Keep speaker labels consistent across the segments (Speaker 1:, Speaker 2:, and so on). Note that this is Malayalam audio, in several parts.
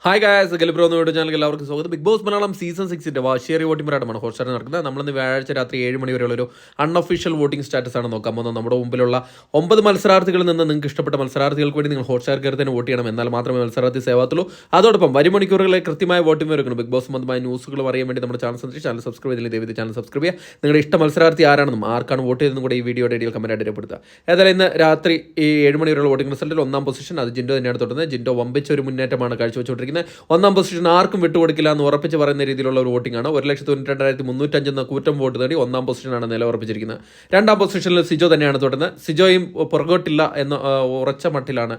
Speaker 1: ഹായ് ഗായ്സ്, ഗലിബ്രോ എന്ന വീഡിയോ ചാനലിൽ എല്ലാവർക്കും സ്വാഗതം. ബിഗ് ബോസ് മലയാളം സീസൺ 6 വാശിയേറിയ വോട്ടിംഗ് പോരാട്ടമാണ് ഹോട്ട്സ്റ്റാറിൽ നടക്കുന്നത്. നമ്മളിന്ന് വ്യാഴാഴ്ച രാത്രി 7 മണി വരെയുള്ള ഒരു അൺഒഫീഷ്യൽ വോട്ടിംഗ് സ്റ്റാറ്റസ് ആണ് നോക്കാൻ പോകുന്നത്. നമ്മുടെ മുമ്പിലുള്ള 9 മത്സരാർത്ഥികളിൽ നിന്ന് നിങ്ങൾക്ക് ഇഷ്ടപ്പെട്ട മത്സരാർത്ഥികൾക്ക് വേണ്ടി നിങ്ങൾ ഹോട്ട്സ്റ്റാർ കയറി തന്നെ വോട്ട് ചെയ്യണം. എന്നാൽ മാത്രമേ മത്സരാർത്ഥി സേവാത്തുള്ളൂ. അതോടൊപ്പം വരും മണിക്കൂറുകളെ കൃത്യമായ വോട്ടിംഗ് വരും. ബിഗ് ബോസ് സംബന്ധമായ ന്യൂസുകൾ അറിയാൻ വേണ്ടി നമ്മുടെ ചാനൽ സന്ദർശിച്ച് ചാനൽ സബ്സ്ക്രൈബ് ചെയ്തില്ല, ദയവായി ചാനൽ സബ്സ്ക്രൈബ് ചെയ്യുക. നിങ്ങളുടെ ഇഷ്ട മത്സരാർത്ഥി ആരാണെന്നും ആർക്കാണ് വോട്ട് ചെയ്തതെന്നും കൂടെ ഈ വീഡിയോയുടെ ഇടയിൽ കമൻറ്റ് രേഖപ്പെടുത്തുക. ഏതായാലും ഇന്ന് രാത്രി ഈ 7 മണി വരെയുള്ള വോട്ടിംഗ് റിസൾട്ടിൽ ഒന്നാം പൊസിഷൻ അത് ജിൻഡോ തന്നെയാണ് തുടരുന്നത്. ജിൻഡോ വമ്പിച്ച ഒരു മുന്നേറ്റമാണ് കാഴ്ചവെച്ചുകൊണ്ടിരിക്കുന്നത്. ഒന്നാം പൊസിഷൻ ആർക്കും വിട്ടുകൊടുക്കില്ല എന്ന് ഉറപ്പിച്ച് പറയുന്ന രീതിയിലുള്ള ഒരു വോട്ടിംഗ് ആണ്. 1,92,305 എന്ന കൂറ്റം വോട്ട് നേടി ഒന്നാം പൊസിഷനാണ് നിലയുറപ്പിച്ചിരിക്കുന്നത്. രണ്ടാം പൊസിഷനിൽ സിജോ തന്നെയാണ് തുടരുന്നത്. സിജോയും പുറകോട്ടില്ല എന്ന ഉറച്ച മട്ടിലാണ്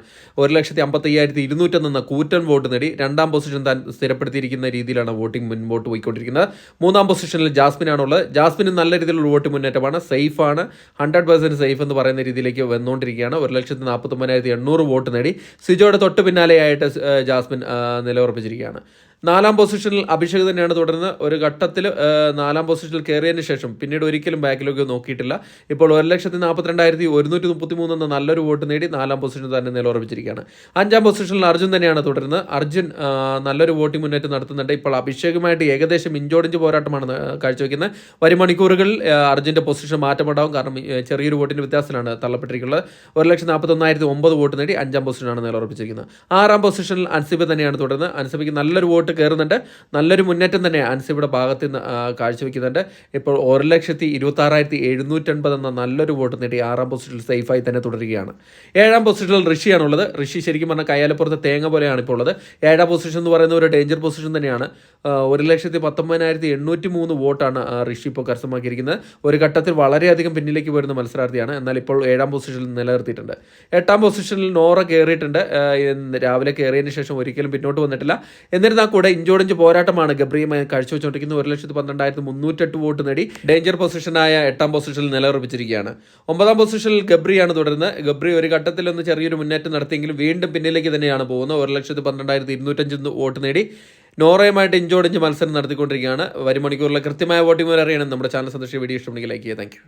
Speaker 1: 1,55,200 എന്ന കൂറ്റൻ വോട്ട് നേടി രണ്ടാം പൊസിഷൻ താൻ സ്ഥിരപ്പെടുത്തിയിരിക്കുന്ന രീതിയിലാണ് വോട്ടിംഗ് മുൻപോട്ട് പോയിക്കൊണ്ടിരിക്കുന്നത്. മൂന്നാം പൊസിഷനിൽ ജാസ്മിനാണുള്ളത്. ജാസ്മിന് നല്ല രീതിയിലുള്ള വോട്ട് മുന്നേറ്റമാണ്. സേഫാണ്, 100% സേഫ് എന്ന് പറയുന്ന രീതിയിലേക്ക് വന്നുകൊണ്ടിരിക്കുകയാണ്. 1,49,800 വോട്ട് നേടി സിജോയുടെ തൊട്ട് പിന്നാലെയായിട്ട് ജാസ്മിൻ നിലയുറപ്പിച്ചിരിക്കുകയാണ്. നാലാം പൊസിഷനിൽ അഭിഷേക് തന്നെയാണ് തുടരുന്നത്. ഒരു ഘട്ടത്തിൽ നാലാം പൊസിഷനിൽ കയറിയതിന് ശേഷം പിന്നീട് ഒരിക്കലും ബാക്കിലേക്ക് നോക്കിയിട്ടില്ല. ഇപ്പോൾ 1,42,133 എന്ന നല്ലൊരു വോട്ട് നേടി നാലാം പൊസിഷനിൽ തന്നെ നിലയുറപ്പിച്ചിരിക്കുകയാണ്. അഞ്ചാം പൊസിഷനിൽ അർജുൻ തന്നെയാണ് തുടരുന്നത്. അർജുൻ നല്ലൊരു വോട്ടിംഗ് മുന്നേറ്റം നടത്തുന്നുണ്ട്. ഇപ്പോൾ അഭിഷേകുമായിട്ട് ഏകദേശം ഇഞ്ചോടിഞ്ച് പോരാട്ടമാണ് കാഴ്ചവെക്കുന്നത്. വരും മണിക്കൂറുകളിൽ അർജുൻ്റെ പൊസിഷൻ മാറ്റമുണ്ടാകും. കാരണം ചെറിയൊരു വോട്ടിൻ്റെ വ്യത്യാസത്തിലാണ് തള്ളപ്പെട്ടിരിക്കുന്നത്. 1,49,009 വോട്ട് നേടി അഞ്ചാം പൊസിഷനാണ് നിലയുറപ്പിച്ചിരിക്കുന്നത്. ആറാം പൊസിഷനിൽ അൻസിബ തന്നെയാണ് തുടരുന്നത്. അൻസിബയ്ക്ക് നല്ലൊരു വോട്ട് കയറുന്നുണ്ട്. നല്ലൊരു മുന്നേറ്റം തന്നെ അൻസിബയുടെ ഭാഗത്ത് നിന്ന് കാഴ്ചവെക്കുന്നുണ്ട്. ഇപ്പോൾ 1,26,780 എന്ന നല്ലൊരു വോട്ട് നേടി ആറാം പൊസിഷനിൽ സേഫായി തന്നെ തുടരുകയാണ്. ഏഴാം പൊസിഷനിൽ ഋഷിയാണുള്ളത്. ഋഷി ശരിക്കും പറഞ്ഞാൽ കയ്യാലപ്പുറത്തെ തേങ്ങ പോലെയാണ് ഇപ്പോൾ ഉള്ളത്. ഏഴാം പൊസിഷൻ എന്ന് പറയുന്ന ഒരു ഡേഞ്ചർ പൊസിഷൻ തന്നെയാണ്. 1,19,803 വോട്ടാണ് ഋഷി ഇപ്പോൾ കരസ്ഥമാക്കിയിരിക്കുന്നത്. ഒരു ഘട്ടത്തിൽ വളരെയധികം പിന്നിലേക്ക് വരുന്ന മത്സരാർത്ഥിയാണ്. എന്നാൽ ഇപ്പോൾ ഏഴാം പൊസിഷനിൽ നിലനിർത്തിയിട്ടുണ്ട്. എട്ടാം പൊസിഷനിൽ നോറ കയറിയിട്ടുണ്ട്. രാവിലെ കയറിയതിന് ശേഷം ഒരിക്കലും പിന്നോട്ട് വന്നിട്ടില്ല. എന്നിരുന്നാൽ കൂടെ ഇഞ്ചോടിഞ്ച് പോരാട്ടമാണ് ഗബ്രിയുമായി കാഴ്ചവെച്ചുകൊണ്ടിരിക്കുന്നത്. 1,12,308 വോട്ട് നേടി ഡേഞ്ചർ പൊസിഷനായ എട്ടാം പൊസിഷനിൽ നിലയുറപ്പിച്ചിരിക്കുകയാണ്. ഒമ്പതാം പൊസിഷനിൽ ഗബ്രിയാണ് തുടരുന്നത്. ഗബ്രി ഒരു ഘട്ടത്തിൽ ഒന്ന് ചെറിയൊരു മുന്നേറ്റം നടത്തിയെങ്കിലും വീണ്ടും പിന്നിലേക്ക് തന്നെയാണ് പോകുന്നത്. 1,12,205 വോട്ട് നേടി നോറയുമായിട്ട് ഇഞ്ചോടിഞ്ച് മത്സരം നടത്തിക്കൊണ്ടിരിക്കുകയാണ്. വരും മണിക്കൂറിലെ കൃത്യമായ വോട്ടിംഗ് അറിയണം. നമ്മുടെ ചാനൽ സന്ദർശിച്ച വീഡിയോ ഇഷ്ടമുണ്ടെങ്കിൽ ലൈക്ക് ചെയ്യുക. Thank you.